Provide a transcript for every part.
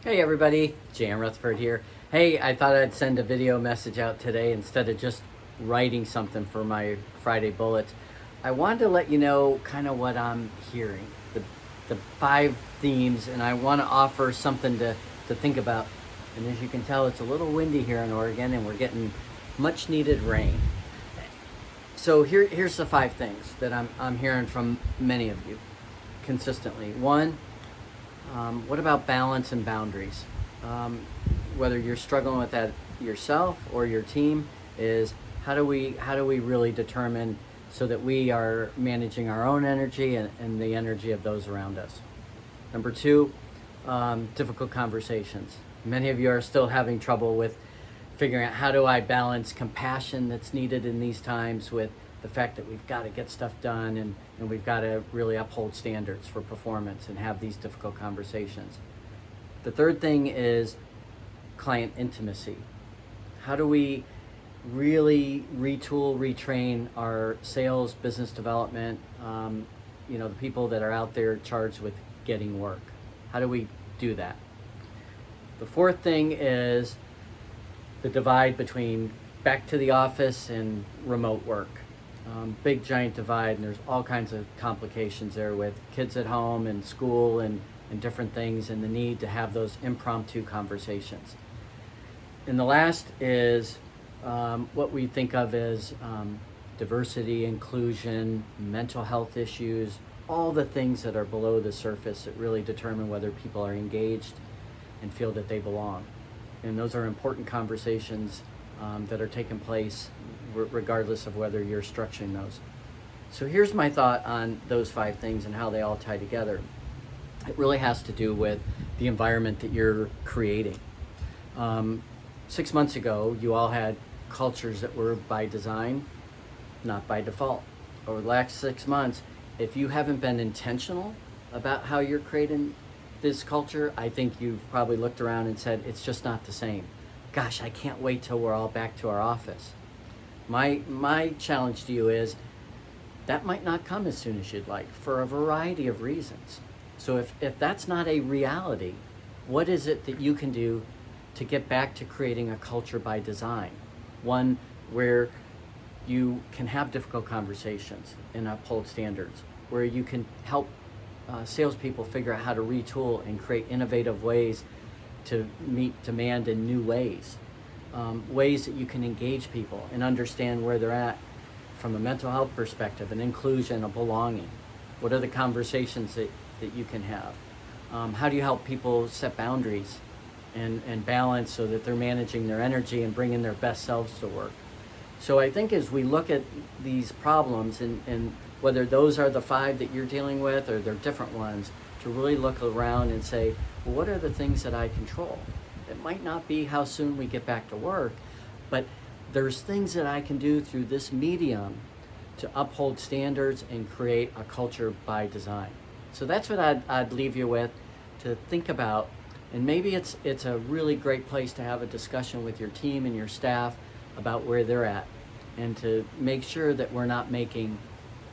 Hey everybody, Jan Rutherford here. Hey, I thought I'd send a video message out today instead of just writing something for my Friday bullets. I wanted to let you know kind of what I'm hearing, the 5 themes, and I want to offer something to think about. And as you can tell, it's a little windy here in Oregon and we're getting much needed rain. So here's the 5 things that I'm hearing from many of you consistently. One, what about balance and boundaries? Whether you're struggling with that yourself or your team, is how do we really determine so that we are managing our own energy and the energy of those around us? Number 2, difficult conversations. Many of you are still having trouble with figuring out how do I balance compassion that's needed in these times with the fact that we've got to get stuff done and we've got to really uphold standards for performance and have these difficult conversations. The third thing is client intimacy. How do we really retool, retrain our sales, business development, the people that are out there charged with getting work? How do we do that? The fourth thing is the divide between back to the office and remote work. Big giant divide, and there's all kinds of complications there with kids at home and school and different things, and the need to have those impromptu conversations. And the last is what we think of as diversity, inclusion, mental health issues, all the things that are below the surface that really determine whether people are engaged and feel that they belong. And those are important conversations that are taking place regardless of whether you're structuring those. So here's my thought on those 5 things and how they all tie together. It really has to do with the environment that you're creating. 6 months ago, you all had cultures that were by design, not by default. Over the last 6 months, if you haven't been intentional about how you're creating this culture, I think you've probably looked around and said, it's just not the same. Gosh, I can't wait till we're all back to our office. My challenge to you is that might not come as soon as you'd like for a variety of reasons. So if that's not a reality, what is it that you can do to get back to creating a culture by design? One where you can have difficult conversations and uphold standards, where you can help salespeople figure out how to retool and create innovative ways to meet demand in new ways. Ways that you can engage people and understand where they're at from a mental health perspective, an inclusion, a belonging. What are the conversations that you can have? How do you help people set boundaries and balance so that they're managing their energy and bringing their best selves to work? So I think as we look at these problems and whether those are the 5 that you're dealing with or they're different ones, to really look around and say, well, what are the things that I control? It might not be how soon we get back to work, but there's things that I can do through this medium to uphold standards and create a culture by design. So that's what I'd leave you with to think about. And maybe it's a really great place to have a discussion with your team and your staff about where they're at and to make sure that we're not making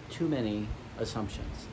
too many assumptions.